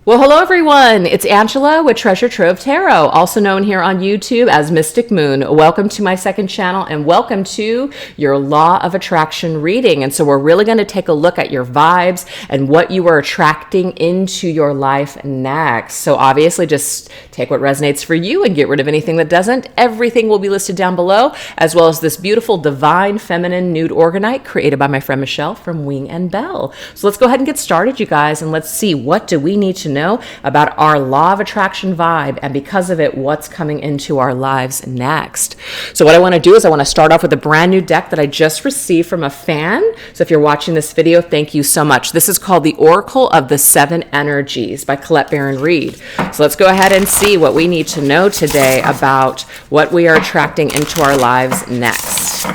Well, hello everyone. It's Angela with Treasure Trove Tarot, also known here on YouTube as Mystic Moon. Welcome to my second channel and welcome to your Law of Attraction reading. And so we're really going to take a look at your vibes and what you are attracting into your life next. So obviously just take what resonates for you and get rid of anything that doesn't. Everything will be listed down below, as well as this beautiful Divine Feminine Nude Organite created by my friend Michelle from Wing and Bell. So let's go ahead and get started, you guys, and let's see, what do we need to know about our Law of Attraction vibe, and because of it, what's coming into our lives next. So what I want to do is I want to start off with a brand new deck that I just received from a fan. So if you're watching this video, thank you so much. This is called the Oracle of the Seven Energies by Colette Baron Reed. So let's go ahead and see what we need to know today about what we are attracting into our lives next.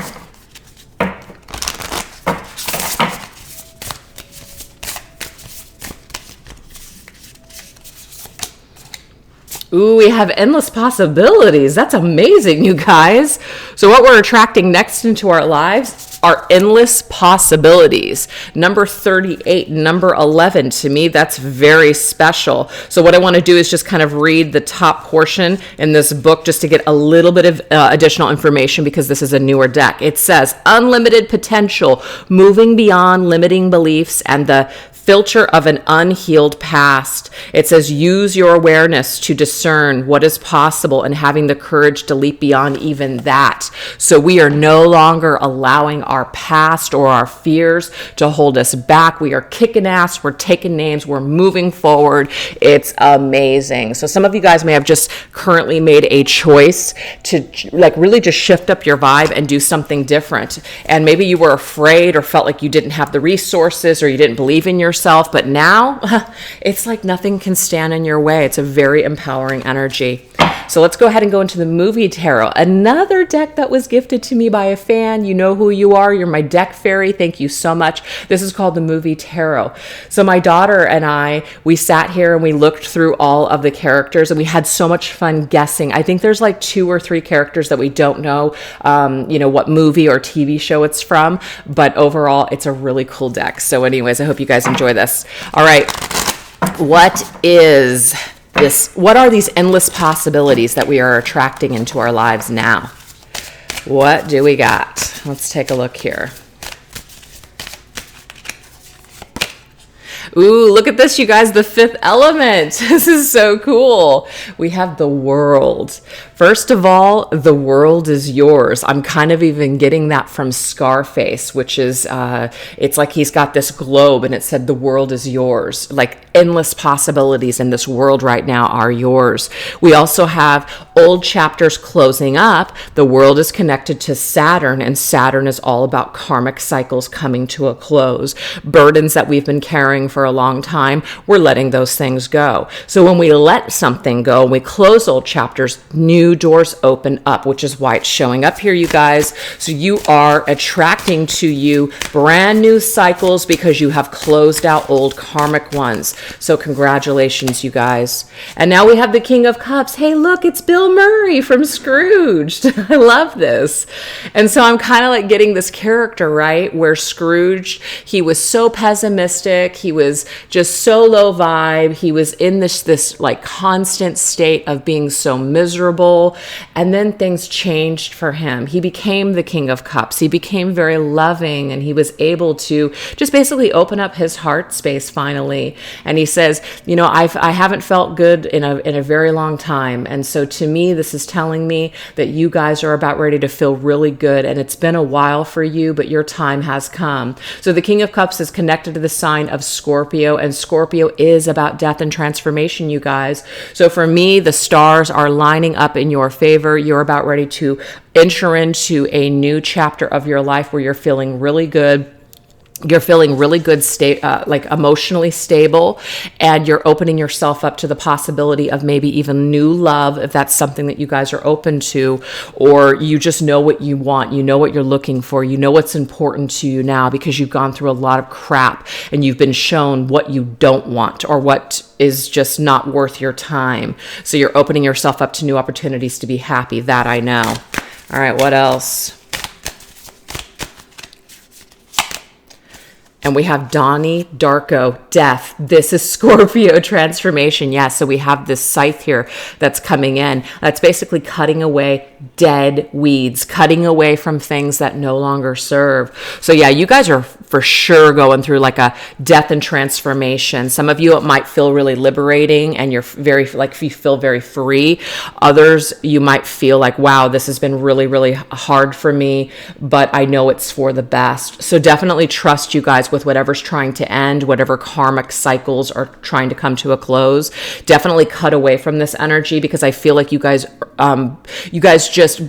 Ooh, we have endless possibilities. That's amazing, you guys. So what we're attracting next into our lives are endless possibilities. Number 38, number 11, to me, that's very special. So what I want to do is just kind of read the top portion in this book just to get a little bit of additional information, because this is a newer deck. It says, unlimited potential, moving beyond limiting beliefs and the filter of an unhealed past. It says, use your awareness to discern what is possible and having the courage to leap beyond even that. So we are no longer allowing our past or our fears to hold us back. We are kicking ass. We're taking names. We're moving forward. It's amazing. So some of you guys may have just currently made a choice to really just shift up your vibe and do something different. And maybe you were afraid or felt like you didn't have the resources or you didn't believe in yourself. But now it's like nothing can stand in your way. It's a very empowering energy. So let's go ahead and go into the movie tarot. Another deck that was gifted to me by a fan. You know who you are. You're my deck fairy. Thank you so much. This is called the movie tarot. So my daughter and I, we sat here and we looked through all of the characters and we had so much fun guessing. I think there's like 2 or 3 characters that we don't know, what movie or TV show it's from, but overall it's a really cool deck. So anyways, I hope you guys enjoy this. All right. What are these endless possibilities that we are attracting into our lives now? What do we got? Let's take a look here. Ooh, look at this, you guys, the 5th element. This is so cool. We have the world. First of all, the world is yours. I'm kind of even getting that from Scarface, which is, it's like he's got this globe and it said, the world is yours. Like endless possibilities in this world right now are yours. We also have old chapters closing up. The world is connected to Saturn, and Saturn is all about karmic cycles coming to a close. Burdens that we've been carrying for a long time, we're letting those things go. So when we let something go, we close old chapters, new doors open up, which is why it's showing up here, you guys. So you are attracting to you brand new cycles because you have closed out old karmic ones. So congratulations, you guys. And now we have the King of Cups. Hey, look, it's Bill Murray from Scrooged. I love this. And so I'm kind of like getting this character, right, where Scrooge, he was so pessimistic. He was just so low vibe. He was in this like constant state of being so miserable. And then things changed for him. He became the King of Cups. He became very loving, and he was able to just basically open up his heart space finally. And he says, I haven't felt good in a very long time. And so to me, this is telling me that you guys are about ready to feel really good. And it's been a while for you, but your time has come. So the King of Cups is connected to the sign of Scorpio, and Scorpio is about death and transformation, you guys. So for me, the stars are lining up in your favor. You're about ready to enter into a new chapter of your life where you're feeling really good. You're feeling really good, like emotionally stable, and you're opening yourself up to the possibility of maybe even new love, if that's something that you guys are open to, or you just know what you want, you know what you're looking for, you know what's important to you now because you've gone through a lot of crap and you've been shown what you don't want or what is just not worth your time. So you're opening yourself up to new opportunities to be happy. That I know. All right, what else? And we have Donnie Darko, death. This is Scorpio transformation. Yeah, so we have this scythe here that's coming in. That's basically cutting away dead weeds, cutting away from things that no longer serve. So yeah, you guys are for sure going through like a death and transformation. Some of you, it might feel really liberating and you're very, like you feel very free. Others, you might feel like, wow, this has been really, really hard for me, but I know it's for the best. So definitely trust you guys with whatever's trying to end, whatever karmic cycles are trying to come to a close. Definitely cut away from this energy, because I feel like you guys just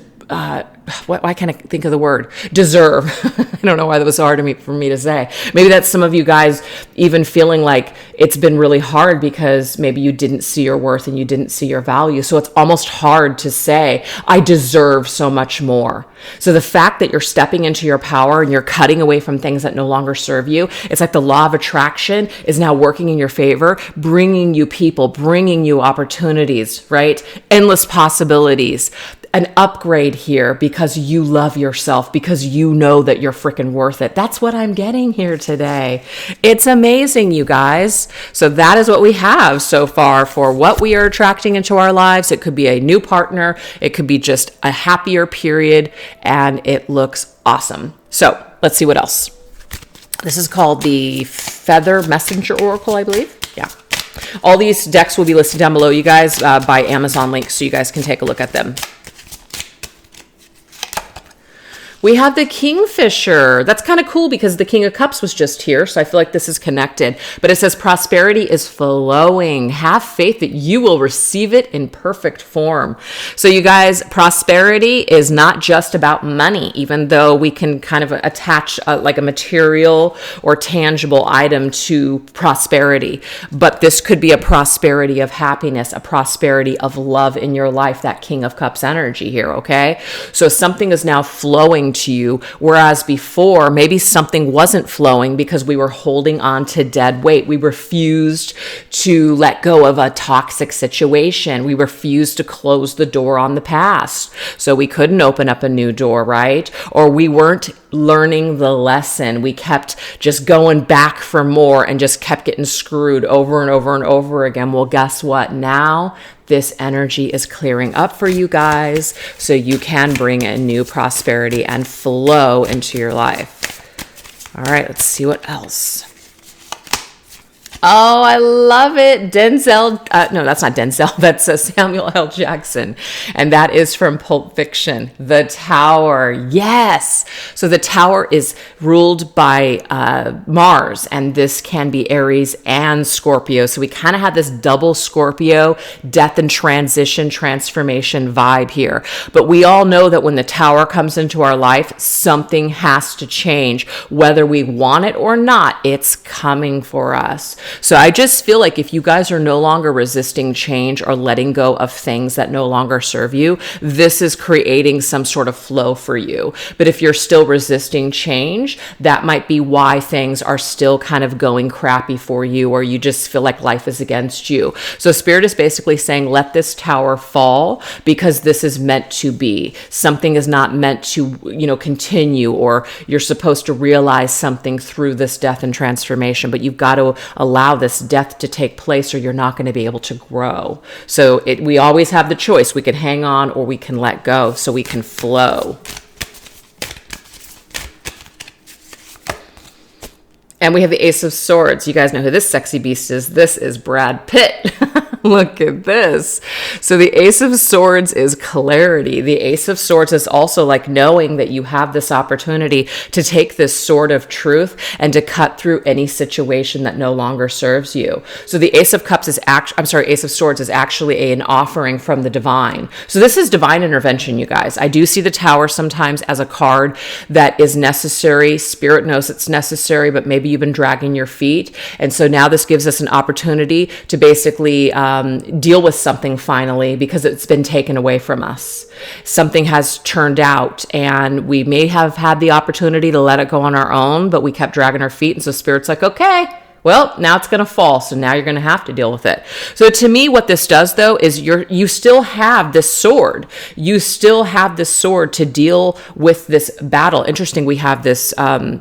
why can't I think of the word? Deserve. I don't know why that was hard for me to say. Maybe that's some of you guys even feeling like it's been really hard because maybe you didn't see your worth and you didn't see your value. So it's almost hard to say, I deserve so much more. So the fact that you're stepping into your power and you're cutting away from things that no longer serve you, it's like the law of attraction is now working in your favor, bringing you people, bringing you opportunities, right? Endless possibilities. An upgrade here because you love yourself, because you know that you're freaking worth it. That's what I'm getting here today. It's amazing, you guys. So that is what we have so far for what we are attracting into our lives. It could be a new partner. It could be just a happier period, and it looks awesome. So let's see what else. This is called the Feather Messenger Oracle, I believe. Yeah. All these decks will be listed down below, you guys, by Amazon links, so you guys can take a look at them. We have the Kingfisher. That's kind of cool because the King of Cups was just here, so I feel like this is connected. But it says prosperity is flowing. Have faith that you will receive it in perfect form. So you guys, prosperity is not just about money, even though we can kind of attach like a material or tangible item to prosperity. But this could be a prosperity of happiness, a prosperity of love in your life, that King of Cups energy here, okay? So something is now flowing to you, whereas before maybe something wasn't flowing because we were holding on to dead weight. We refused to let go of a toxic situation. We refused to close the door on the past, so we couldn't open up a new door, right? Or we weren't learning the lesson. We kept just going back for more and just kept getting screwed over and over and over again. Well, guess what? Now this energy is clearing up for you guys, so you can bring in new prosperity and flow into your life. All right, let's see what else. Oh, I love it. Denzel. No, that's not Denzel. That's Samuel L. Jackson. And that is from Pulp Fiction. The Tower. Yes. So the Tower is ruled by Mars, and this can be Aries and Scorpio. So we kind of have this double Scorpio death and transition, transformation vibe here. But we all know that when the Tower comes into our life, something has to change. Whether we want it or not, it's coming for us. So I just feel like if you guys are no longer resisting change or letting go of things that no longer serve you, this is creating some sort of flow for you. But if you're still resisting change, that might be why things are still kind of going crappy for you, or you just feel like life is against you. So Spirit is basically saying, let this tower fall, because this is meant to be. Something is not meant to, continue, or you're supposed to realize something through this death and transformation, but you've got to allow this death to take place, or you're not going to be able to grow. So we always have the choice. We can hang on or we can let go, so we can flow. And we have the Ace of Swords. You guys know who this sexy beast is. This is Brad Pitt. Look at this. So the Ace of Swords is clarity. The Ace of Swords is also like knowing that you have this opportunity to take this sword of truth and to cut through any situation that no longer serves you. So the Ace of Cups is Ace of Swords is actually an offering from the divine. So this is divine intervention, you guys. I do see the Tower sometimes as a card that is necessary. Spirit knows it's necessary, but maybe you've been dragging your feet. And so now this gives us an opportunity to basically deal with something finally, because it's been taken away from us. Something has turned out, and we may have had the opportunity to let it go on our own, but we kept dragging our feet. And so Spirit's like, okay, Well, now it's going to fall, so now you're going to have to deal with it. So to me, what this does, though, is you still have this sword. You still have this sword to deal with this battle. Interesting, we have this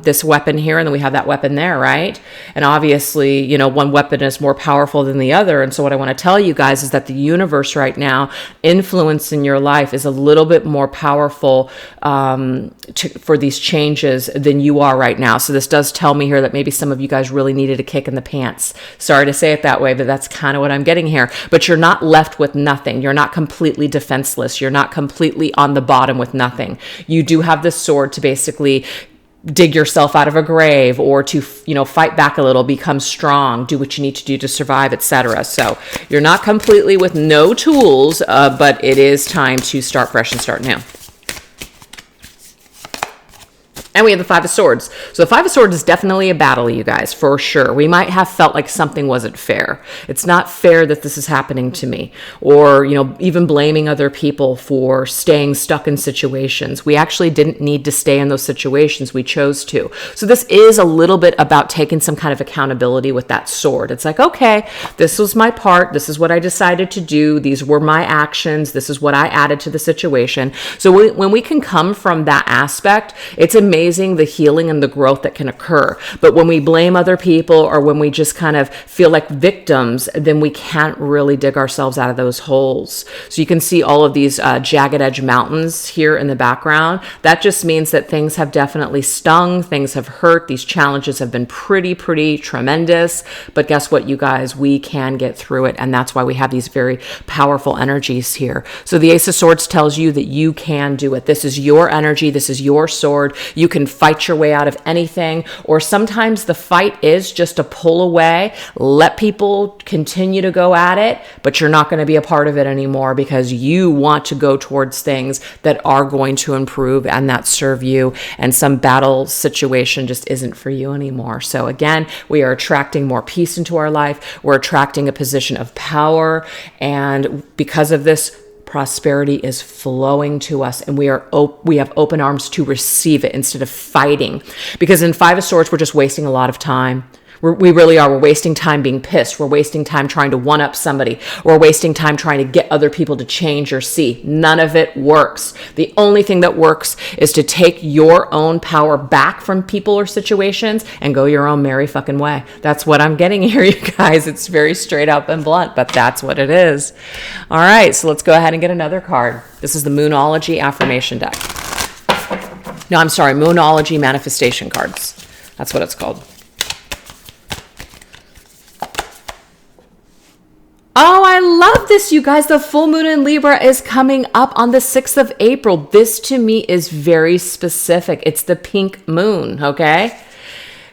this weapon here, and then we have that weapon there, right? And obviously, you know, one weapon is more powerful than the other. And so what I want to tell you guys is that the universe right now, influence in your life, is a little bit more powerful for these changes than you are right now. So this does tell me here that maybe some of you guys really needed a kick in the pants. Sorry to say it that way, but that's kind of what I'm getting here. But you're not left with nothing. You're not completely defenseless. You're not completely on the bottom with nothing. You do have this sword to basically dig yourself out of a grave, or to, you know, fight back a little, become strong, do what you need to do to survive, etc. So you're not completely with no tools, but it is time to start fresh and start new. And we have the Five of Swords. So the Five of Swords is definitely a battle, you guys, for sure. We might have felt like something wasn't fair. It's not fair that this is happening to me. Or, you know, even blaming other people for staying stuck in situations. We actually didn't need to stay in those situations. We chose to. So this is a little bit about taking some kind of accountability with that sword. It's like, okay, this was my part. This is what I decided to do. These were my actions. This is what I added to the situation. So when we can come from that aspect, it's amazing the healing and the growth that can occur. But when we blame other people, or when we just kind of feel like victims, then we can't really dig ourselves out of those holes. So you can see all of these jagged edge mountains here in the background. That just means that things have definitely stung, things have hurt. These challenges have been pretty tremendous. But guess what, you guys? We can get through it. And that's why we have these very powerful energies here. So the Ace of Swords tells you that you can do it. This is your energy. This is your sword. You can fight your way out of anything, or sometimes the fight is just to pull away, let people continue to go at it, but you're not going to be a part of it anymore, because you want to go towards things that are going to improve and that serve you, and some battle situation just isn't for you anymore. So again, we are attracting more peace into our life. We're attracting a position of power, and because of this, prosperity is flowing to us, and we have open arms to receive it instead of fighting. Because in Five of Swords, we're just wasting a lot of time. We really are. We're wasting time being pissed. We're wasting time trying to one-up somebody. We're wasting time trying to get other people to change or see. None of it works. The only thing that works is to take your own power back from people or situations and go your own merry fucking way. That's what I'm getting here, you guys. It's very straight up and blunt, but that's what it is. All right, so let's go ahead and get another card. This is the Moonology Affirmation deck. No, I'm sorry, Moonology Manifestation cards. That's what it's called. Oh, I love this, you guys. The full moon in Libra is coming up on the 6th of April. This to me is very specific. It's the pink moon, okay?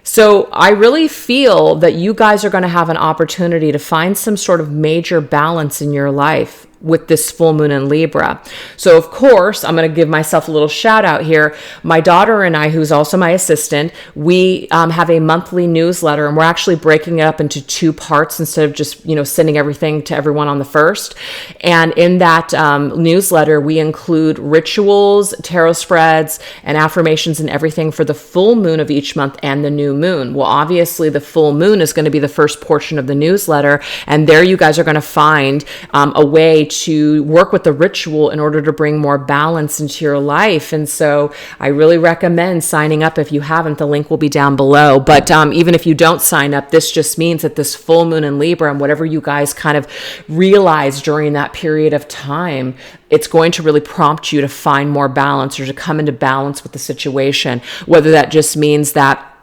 So I really feel that you guys are going to have an opportunity to find some sort of major balance in your life with this full moon in Libra. So of course, I'm going to give myself a little shout out here. My daughter and I, who's also my assistant, we have a monthly newsletter, and we're actually breaking it up into two parts instead of just, you know, sending everything to everyone on the first. And in that newsletter, we include rituals, tarot spreads, and affirmations and everything for the full moon of each month and the new moon. Well, obviously the full moon is going to be the first portion of the newsletter, and there you guys are going to find a way to work with the ritual in order to bring more balance into your life. And so I really recommend signing up if you haven't. The link will be down below. But even if you don't sign up, this just means that this full moon in Libra, and whatever you guys kind of realize during that period of time, it's going to really prompt you to find more balance, or to come into balance with the situation. Whether that just means that,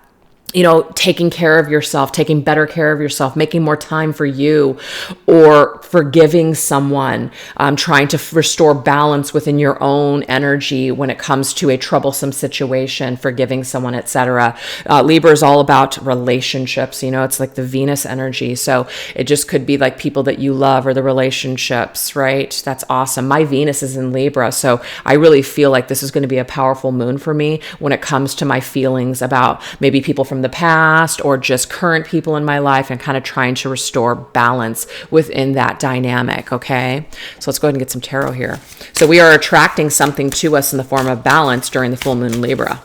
you know, taking care of yourself, taking better care of yourself, making more time for you, or forgiving someone, trying to restore balance within your own energy when it comes to a troublesome situation, forgiving someone, etc. Libra is all about relationships. You know, it's like the Venus energy. So it just could be like people that you love, or the relationships, right? That's awesome. My Venus is in Libra. So I really feel like this is going to be a powerful moon for me when it comes to my feelings about maybe people from the past, or just current people in my life, and kind of trying to restore balance within that dynamic. Okay, so let's go ahead and get some tarot here. So we are attracting something to us in the form of balance during the full moon in Libra.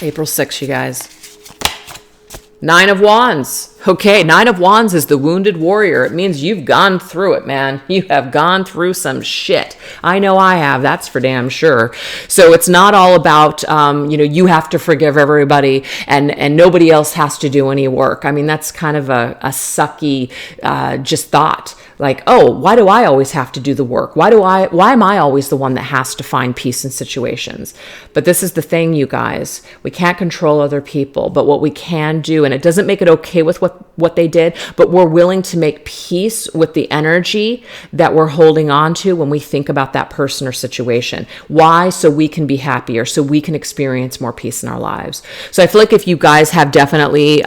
April 6th, you guys. Nine of Wands. Okay, Nine of Wands is the wounded warrior. It means you've gone through it, man. You have gone through some shit. I know I have. That's for damn sure. So it's not all about, you have to forgive everybody and nobody else has to do any work. I mean, that's kind of a sucky just thought. Like, oh, why do I always have to do the work? Why am I always the one that has to find peace in situations? But this is the thing, you guys. We can't control other people, but what we can do, and it doesn't make it okay with what they did, but we're willing to make peace with the energy that we're holding on to when we think about that person or situation. Why? So we can be happier, so we can experience more peace in our lives. So I feel like if you guys have definitely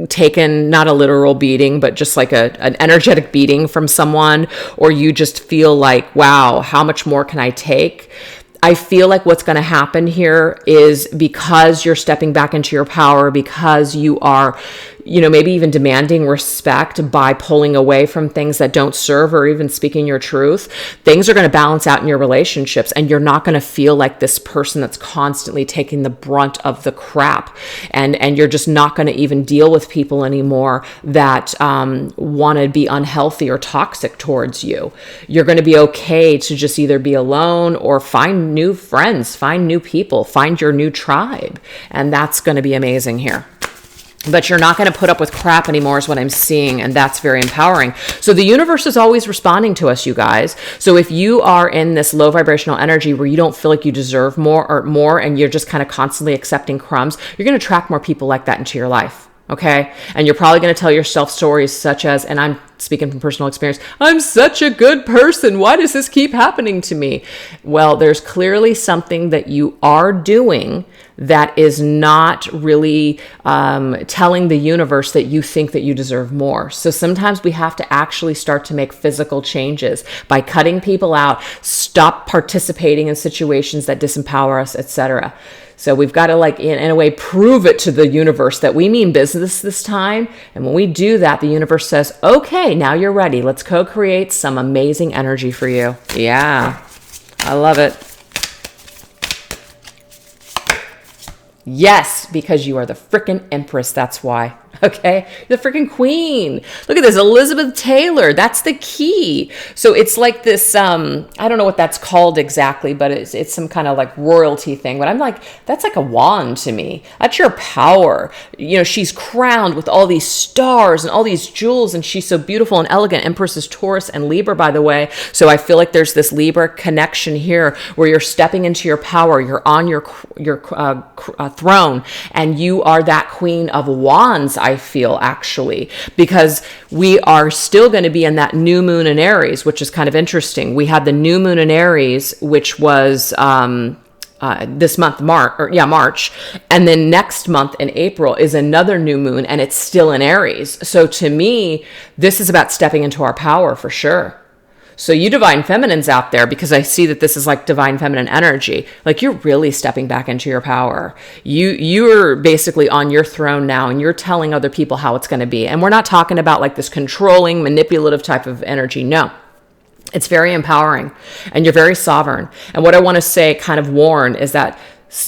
taken not a literal beating, but just like an energetic beating from someone, or you just feel like, wow, how much more can I take? I feel like what's going to happen here is, because you're stepping back into your power, because you are, maybe even demanding respect by pulling away from things that don't serve or even speaking your truth, things are going to balance out in your relationships, and you're not going to feel like this person that's constantly taking the brunt of the crap. And you're just not going to even deal with people anymore that want to be unhealthy or toxic towards you. You're going to be okay to just either be alone or find new friends, find new people, find your new tribe. And that's going to be amazing here. But you're not going to put up with crap anymore is what I'm seeing, and that's very empowering. So the universe is always responding to us, you guys. So if you are in this low vibrational energy where you don't feel like you deserve more, and you're just kind of constantly accepting crumbs, you're going to attract more people like that into your life. Okay. And you're probably going to tell yourself stories such as, and I'm speaking from personal experience, I'm such a good person. Why does this keep happening to me? Well, there's clearly something that you are doing that is not really telling the universe that you think that you deserve more. So sometimes we have to actually start to make physical changes by cutting people out, stop participating in situations that disempower us, etc. So we've got to, like, in a way, prove it to the universe that we mean business this time. And when we do that, the universe says, okay, now you're ready. Let's co-create some amazing energy for you. Yeah, I love it. Yes, because you are the freaking Empress. That's why. Okay, the freaking queen. Look at this, Elizabeth Taylor. That's the key. So it's like this. I don't know what that's called exactly, but it's some kind of like royalty thing. But I'm like, that's like a wand to me. That's your power. She's crowned with all these stars and all these jewels, and she's so beautiful and elegant. Empress is Taurus and Libra, by the way. So I feel like there's this Libra connection here, where you're stepping into your power. You're on your throne, and you are that Queen of Wands. I feel, actually, because we are still going to be in that new moon in Aries, which is kind of interesting. We had the new moon in Aries, which was this month, March. And then next month in April is another new moon, and it's still in Aries. So to me, this is about stepping into our power for sure. So you divine feminines out there, because I see that this is like divine feminine energy, like you're really stepping back into your power. You're basically on your throne now, and you're telling other people how it's going to be. And we're not talking about like this controlling, manipulative type of energy. No, it's very empowering, and you're very sovereign. And what I want to say, kind of warn, is that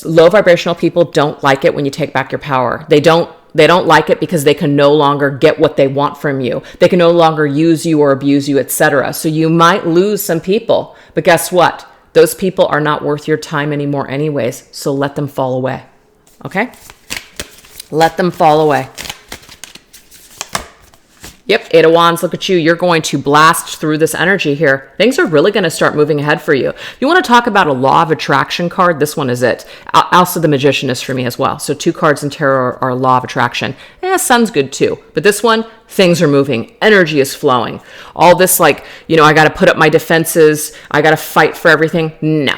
low vibrational people don't like it when you take back your power. They don't like it because they can no longer get what they want from you. They can no longer use you or abuse you, etc. So you might lose some people, but guess what? Those people are not worth your time anymore anyways. So let them fall away. Okay? Let them fall away. Yep, Eight of Wands, look at you. You're going to blast through this energy here. Things are really going to start moving ahead for you. If you want to talk about a law of attraction card, this one is it. Also, the Magician is for me as well. So 2 cards in tarot are law of attraction. Sun's good too. But this one, things are moving. Energy is flowing. All this like, I got to put up my defenses. I got to fight for everything. No.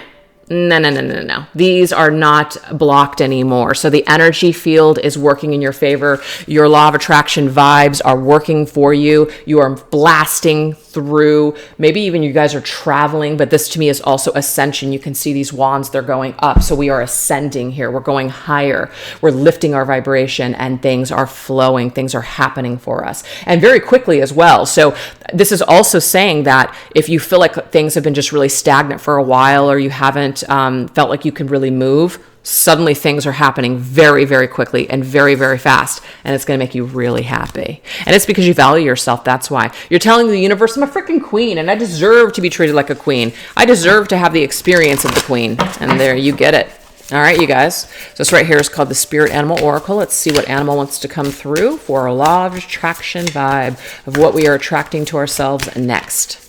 No. These are not blocked anymore. So the energy field is working in your favor. Your law of attraction vibes are working for you. You are blasting through. Maybe even you guys are traveling, but this to me is also ascension. You can see these wands, they're going up. So we are ascending here. We're going higher. We're lifting our vibration, and things are flowing. Things are happening for us, and very quickly as well. So this is also saying that if you feel like things have been just really stagnant for a while, or you haven't felt like you can really move, Suddenly things are happening very, very quickly and very, very fast. And it's going to make you really happy. And it's because you value yourself. That's why. You're telling the universe, I'm a freaking queen and I deserve to be treated like a queen. I deserve to have the experience of the queen. And there you get it. All right, you guys. So this right here is called the Spirit Animal Oracle. Let's see what animal wants to come through for a law of attraction vibe of what we are attracting to ourselves next.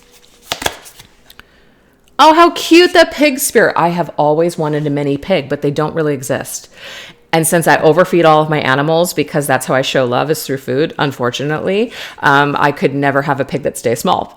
Oh, how cute, the pig spirit. I have always wanted a mini pig, but they don't really exist. And since I overfeed all of my animals, because that's how I show love is through food, unfortunately, I could never have a pig that stays small.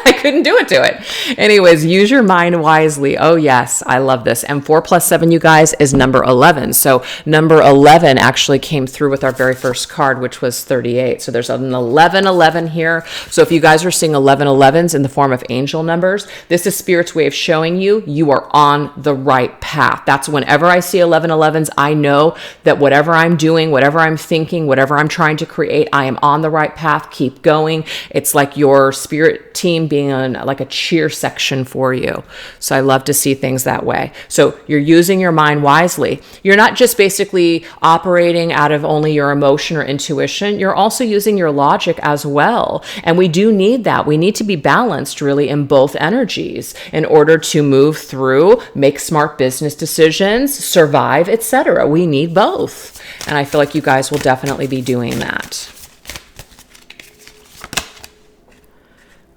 I couldn't do it to it. Anyways, use your mind wisely. Oh, yes, I love this. And 4 plus 7, you guys, is number 11. So number 11 actually came through with our very first card, which was 38. So there's an 1111 here. So if you guys are seeing 1111s in the form of angel numbers, this is Spirit's way of showing you you are on the right path. That's whenever I see 1111s, I know that whatever I'm doing, whatever I'm thinking, whatever I'm trying to create, I am on the right path. Keep going. It's like your spirit team being on like a cheer section for you. So I love to see things that way. So you're using your mind wisely. You're not just basically operating out of only your emotion or intuition. You're also using your logic as well. And we do need that. We need to be balanced really in both energies in order to move through, make smart business decisions, survive, etc. We need both. And I feel like you guys will definitely be doing that.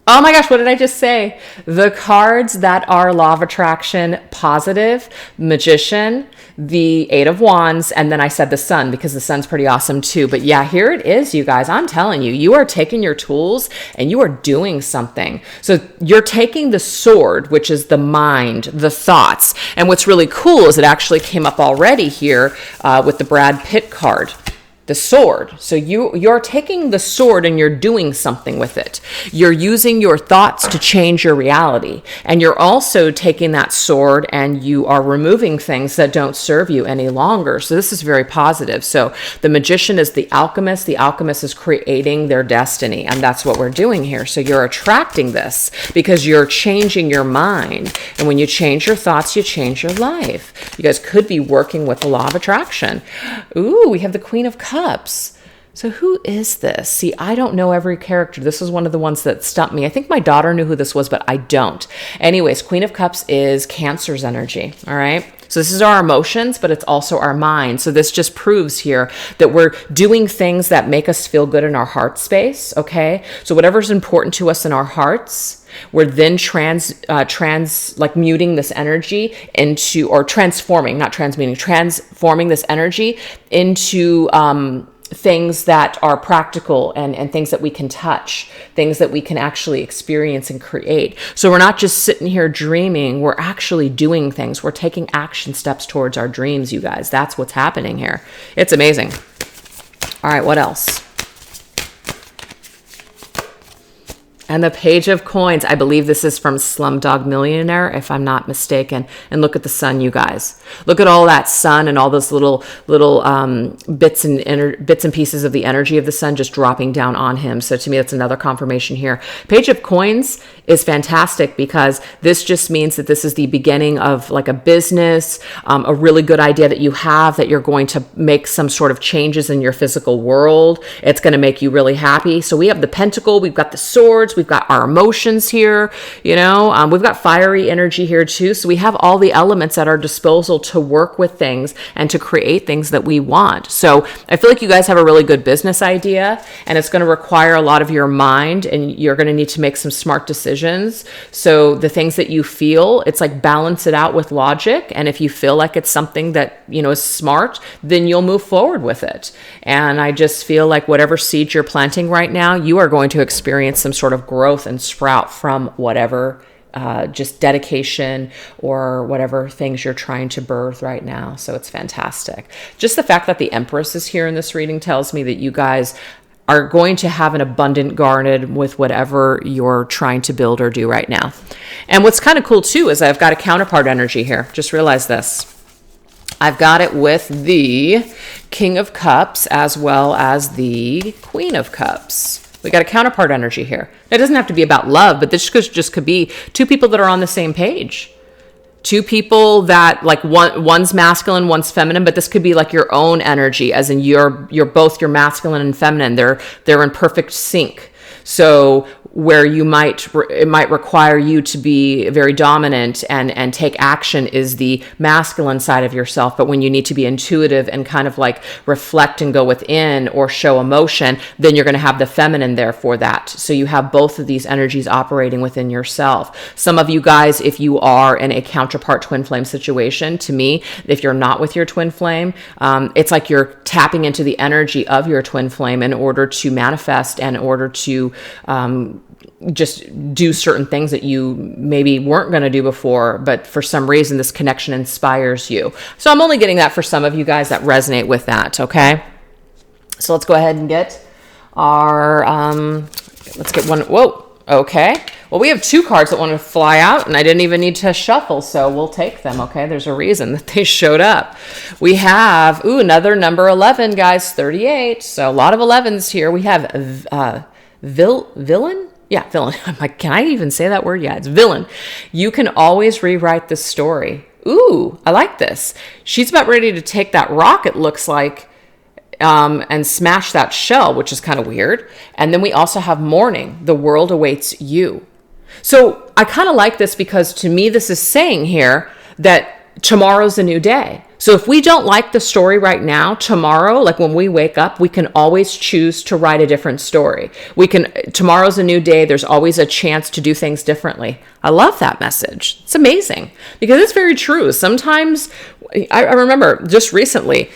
Oh my gosh, what did I just say? The cards that are law of attraction positive, magician, the 8 of wands, and then I said the sun because the sun's pretty awesome too. But yeah, here it is, you guys. I'm telling you, you are taking your tools and you are doing something. So you're taking the sword, which is the mind, the thoughts. And what's really cool is it actually came up already here with the Brad Pitt card. The sword. So you're taking the sword and you're doing something with it. You're using your thoughts to change your reality. And you're also taking that sword and you are removing things that don't serve you any longer. So this is very positive. So the magician is the alchemist. The alchemist is creating their destiny. And that's what we're doing here. So you're attracting this because you're changing your mind. And when you change your thoughts, you change your life. You guys could be working with the law of attraction. Ooh, we have the Queen of Cups. So who is this? See, I don't know every character. This is one of the ones that stumped me. I think my daughter knew who this was, but I don't. Anyways, Queen of Cups is Cancer's energy. All right. So this is our emotions, but it's also our mind. So this just proves here that we're doing things that make us feel good in our heart space. Okay. So whatever's important to us in our hearts, we're then muting this energy into, or transforming this energy into things that are practical and things that we can touch, things that we can actually experience and create. So we're not just sitting here dreaming, we're actually doing things. We're taking action steps towards our dreams, you guys. That's what's happening here. It's amazing. All right, what else? And the Page of Coins. I believe this is from Slumdog Millionaire, if I'm not mistaken. And look at the sun, you guys. Look at all that sun and all those little bits and pieces of the energy of the sun just dropping down on him. So to me, that's another confirmation here. Page of Coins is fantastic because this just means that this is the beginning of like a business, a really good idea that you have that you're going to make some sort of changes in your physical world. It's going to make you really happy. So we have the Pentacle, we've got the swords, we've got our emotions here, we've got fiery energy here too. So we have all the elements at our disposal to work with things and to create things that we want. So I feel like you guys have a really good business idea and it's going to require a lot of your mind and you're going to need to make some smart decisions. So the things that you feel, it's like balance it out with logic. And if you feel like it's something that, is smart, then you'll move forward with it. And I just feel like whatever seed you're planting right now, you are going to experience some sort of growth and sprout from whatever just dedication or whatever things you're trying to birth right now. So it's fantastic. Just the fact that the Empress is here in this reading tells me that you guys are going to have an abundant garden with whatever you're trying to build or do right now. And what's kind of cool too is I've got a counterpart energy here. Just realize this. I've got it with the King of Cups as well as the Queen of Cups. We got a counterpart energy here. It doesn't have to be about love, but this just could be two people that are on the same page. two people that like one's masculine, one's feminine, but this could be like your own energy, as in you're both, your masculine and feminine. They're in perfect sync. So where it might require you to be very dominant and take action is the masculine side of yourself. But when you need to be intuitive and kind of like reflect and go within or show emotion, then you're going to have the feminine there for that. So you have both of these energies operating within yourself. Some of you guys, if you are in a counterpart twin flame situation, to me, if you're not with your twin flame, it's like you're tapping into the energy of your twin flame in order to manifest and in order to just do certain things that you maybe weren't going to do before, but for some reason this connection inspires you. So I'm only getting that for some of you guys that resonate with that. Okay, so let's go ahead and get our let's get one. Whoa. Okay, well, we have two cards that want to fly out, and I didn't even need to shuffle, so we'll take them. Okay, there's a reason that they showed up. We have another number 11, guys, 38. So a lot of 11s here. We have villain. Yeah, villain. I'm like, can I even say that word? Yeah, it's villain. You can always rewrite the story. Ooh, I like this. She's about ready to take that rock, it looks like, and smash that shell, which is kind of weird. And then we also have mourning. The world awaits you. So I kind of like this because to me, this is saying here that tomorrow's a new day. So if we don't like the story right now, tomorrow, like when we wake up, we can always choose to write a different story. Tomorrow's a new day. There's always a chance to do things differently. I love that message. It's amazing because it's very true. Sometimes I remember just recently,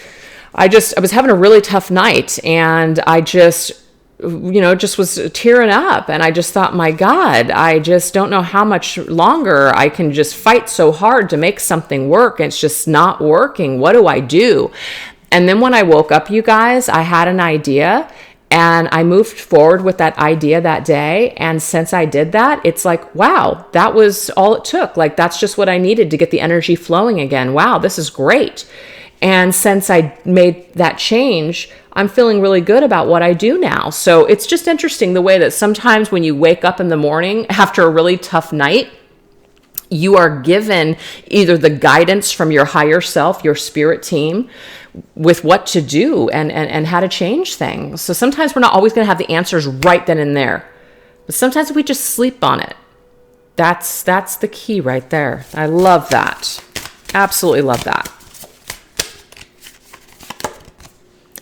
I was having a really tough night and I just was tearing up. And I just thought, my God, I just don't know how much longer I can just fight so hard to make something work. And it's just not working. What do I do? And then when I woke up, you guys, I had an idea and I moved forward with that idea that day. And since I did that, it's like, wow, that was all it took. Like, that's just what I needed to get the energy flowing again. Wow, this is great. And since I made that change, I'm feeling really good about what I do now. So it's just interesting the way that sometimes when you wake up in the morning after a really tough night, you are given either the guidance from your higher self, your spirit team, with what to do and how to change things. So sometimes we're not always going to have the answers right then and there, but sometimes we just sleep on it. That's the key right there. I love that. Absolutely love that.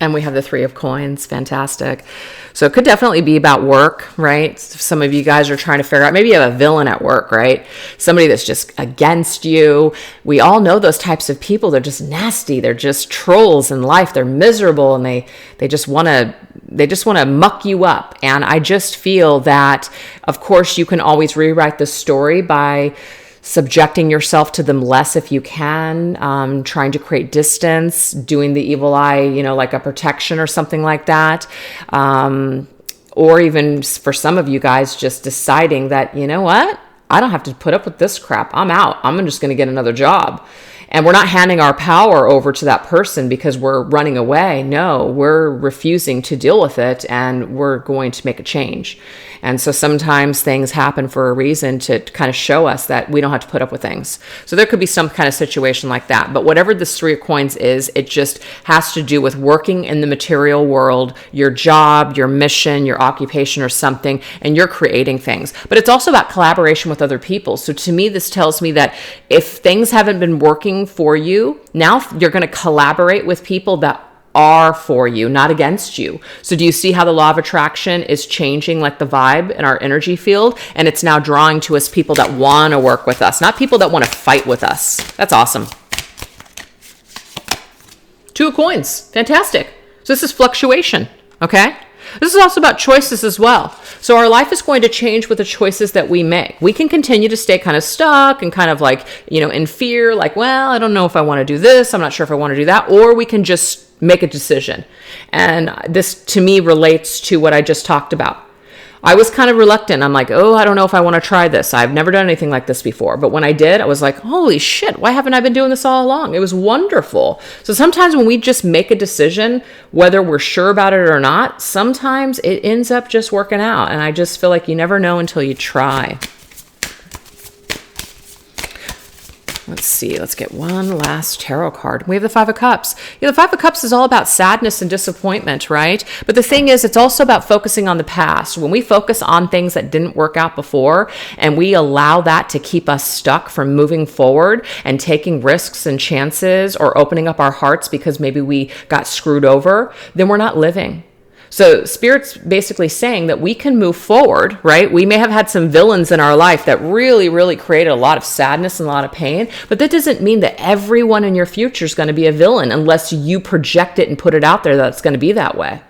And we have the 3 of coins. Fantastic. So it could definitely be about work, right? Some of you guys are trying to figure out, maybe you have a villain at work, right? Somebody that's just against you. We all know those types of people. They're just nasty. They're just trolls in life. They're miserable and they just want to muck you up. And I just feel that, of course, you can always rewrite the story by subjecting yourself to them less if you can, trying to create distance, doing the evil eye, like a protection or something like that. Or even for some of you guys, just deciding that, you know what? I don't have to put up with this crap. I'm out. I'm just going to get another job. And we're not handing our power over to that person because we're running away. No, we're refusing to deal with it and we're going to make a change. And so sometimes things happen for a reason to kind of show us that we don't have to put up with things. So there could be some kind of situation like that. But whatever this 3 of coins is, it just has to do with working in the material world, your job, your mission, your occupation or something, and you're creating things. But it's also about collaboration with other people. So to me, this tells me that if things haven't been working for you, now you're going to collaborate with people that are for you, not against you. So do you see how the law of attraction is changing like the vibe in our energy field? And it's now drawing to us people that want to work with us, not people that want to fight with us. That's awesome. 2 of coins. Fantastic. So this is fluctuation. Okay. This is also about choices as well. So our life is going to change with the choices that we make. We can continue to stay kind of stuck and kind of like, in fear, like, well, I don't know if I want to do this. I'm not sure if I want to do that. Or we can just make a decision. And this to me relates to what I just talked about. I was kind of reluctant. I'm like, I don't know if I want to try this. I've never done anything like this before. But when I did, I was like, holy shit, why haven't I been doing this all along? It was wonderful. So sometimes when we just make a decision, whether we're sure about it or not, sometimes it ends up just working out. And I just feel like you never know until you try. Let's see. Let's get one last tarot card. We have the Five of Cups. The Five of Cups is all about sadness and disappointment, right? But the thing is, it's also about focusing on the past. When we focus on things that didn't work out before, and we allow that to keep us stuck from moving forward and taking risks and chances or opening up our hearts because maybe we got screwed over, then we're not living. So Spirit's basically saying that we can move forward, right? We may have had some villains in our life that really, really created a lot of sadness and a lot of pain, but that doesn't mean that everyone in your future is going to be a villain unless you project it and put it out there that it's going to be that way.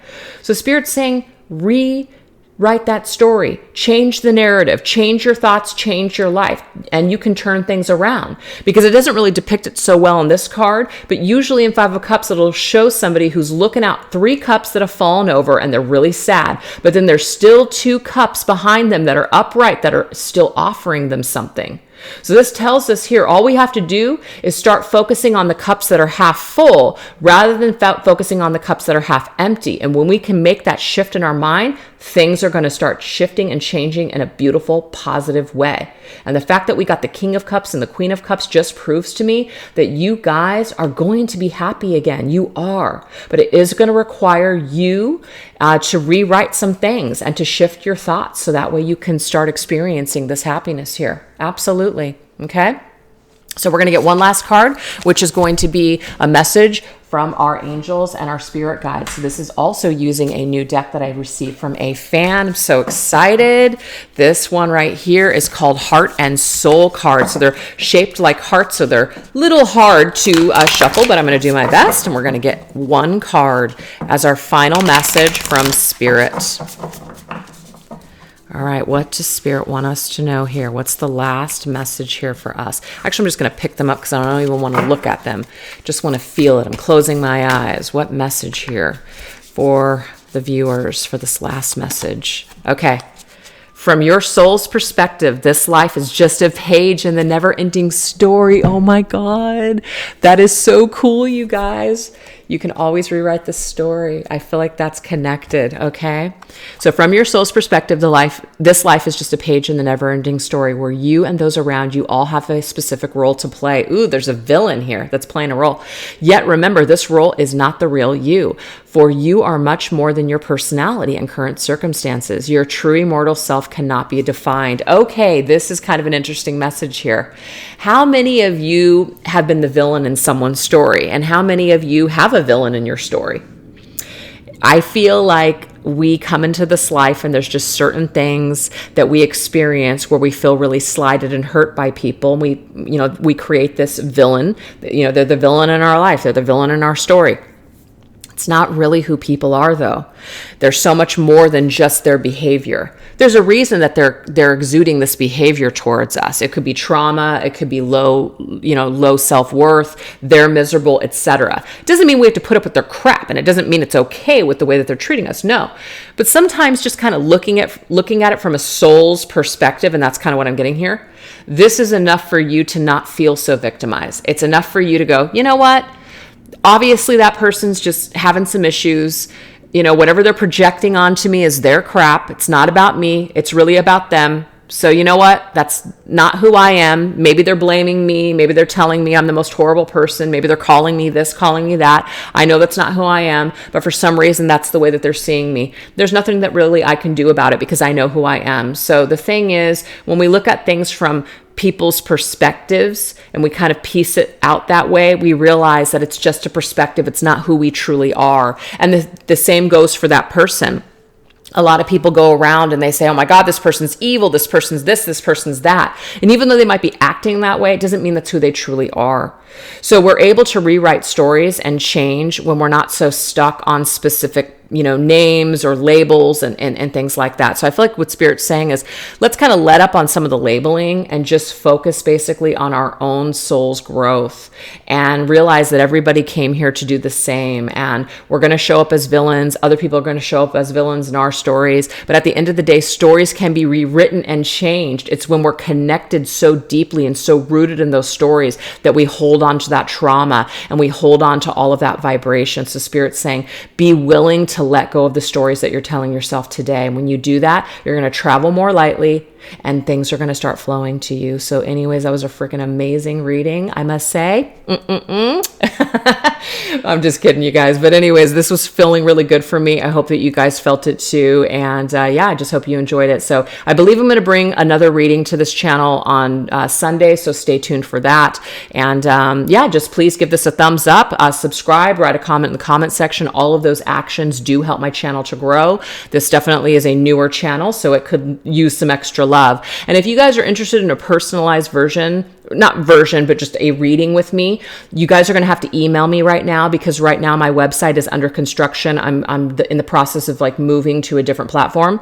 So Spirit's saying, rewrite that story, change the narrative, change your thoughts, change your life, and you can turn things around. Because it doesn't really depict it so well on this card, but usually in Five of Cups, it'll show somebody who's looking out 3 cups that have fallen over and they're really sad, but then there's still 2 cups behind them that are upright, that are still offering them something. So this tells us here, all we have to do is start focusing on the cups that are half full rather than focusing on the cups that are half empty. And when we can make that shift in our mind, things are going to start shifting and changing in a beautiful, positive way. And the fact that we got the King of Cups and the Queen of Cups just proves to me that you guys are going to be happy again. You are. But it is going to require you to rewrite some things and to shift your thoughts so that way you can start experiencing this happiness here. Absolutely. Okay? So we're going to get one last card, which is going to be a message from our angels and our spirit guides. So this is also using a new deck that I received from a fan. I'm so excited. This one right here is called Heart and Soul cards. So they're shaped like hearts, so they're a little hard to shuffle, but I'm going to do my best, and we're going to get one card as our final message from Spirit. All right, what does Spirit want us to know here? What's the last message here for us? Actually, I'm just going to pick them up because I don't even want to look at them. Just want to feel it. I'm closing my eyes. What message here for the viewers for this last message? Okay. From your soul's perspective, this life is just a page in the never-ending story. Oh my God. That is so cool, you guys. You can always rewrite the story. I feel like that's connected, okay? So from your soul's perspective, this life is just a page in the never-ending story where you and those around you all have a specific role to play. Ooh, there's a villain here that's playing a role. Yet remember, this role is not the real you, for you are much more than your personality and current circumstances. Your true immortal self cannot be defined. Okay, this is kind of an interesting message here. How many of you have been the villain in someone's story? And how many of you have a villain in your story? I feel like we come into this life and there's just certain things that we experience where we feel really slighted and hurt by people. And we create this villain. They're the villain in our life. They're the villain in our story. It's not really who people are, though. There's so much more than just their behavior. There's a reason that they're exuding this behavior towards us. It could be trauma. It could be low self-worth. They're miserable, etc. It doesn't mean we have to put up with their crap, and it doesn't mean it's okay with the way that they're treating us. No, but sometimes just kind of looking at it from a soul's perspective, and that's kind of what I'm getting here. This is enough for you to not feel so victimized. It's enough for you to go, you know what? Obviously, that person's just having some issues. Whatever they're projecting onto me is their crap. It's not about me. It's really about them. So you know what? That's not who I am. Maybe they're blaming me. Maybe they're telling me I'm the most horrible person. Maybe they're calling me this, calling me that. I know that's not who I am, but for some reason, that's the way that they're seeing me. There's nothing that really I can do about it because I know who I am. So the thing is, when we look at things from people's perspectives and we kind of piece it out that way, we realize that it's just a perspective. It's not who we truly are. And the same goes for that person. A lot of people go around and they say, oh my God, this person's evil, this person's this person's that. And even though they might be acting that way, it doesn't mean that's who they truly are. So we're able to rewrite stories and change when we're not so stuck on specific names or labels and things like that. So I feel like what Spirit's saying is let's kind of let up on some of the labeling and just focus basically on our own soul's growth and realize that everybody came here to do the same. And we're going to show up as villains. Other people are going to show up as villains in our stories. But at the end of the day, stories can be rewritten and changed. It's when we're connected so deeply and so rooted in those stories that we hold on to that trauma and we hold on to all of that vibration. So Spirit's saying, be willing to to let go of the stories that you're telling yourself today. And when you do that, you're going to travel more lightly and things are going to start flowing to you. So anyways, that was a freaking amazing reading, I must say. I'm just kidding, you guys. But anyways, this was feeling really good for me. I hope that you guys felt it too. And I just hope you enjoyed it. So I believe I'm going to bring another reading to this channel on Sunday. So stay tuned for that. And just please give this a thumbs up, subscribe, write a comment in the comment section. All of those actions do help my channel to grow. This definitely is a newer channel, so it could use some extra love. And if you guys are interested in a personalized but just a reading with me, you guys are going to have to email me right now, because right now my website is under construction. I'm in the process of like moving to a different platform.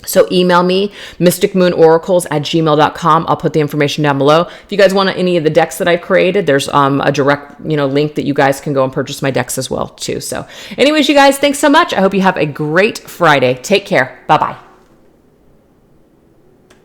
So email me, mysticmoonoracles@gmail.com. I'll put the information down below. If you guys want any of the decks that I've created, there's a direct, link that you guys can go and purchase my decks as well too. So anyways, you guys, thanks so much. I hope you have a great Friday. Take care. Bye-bye.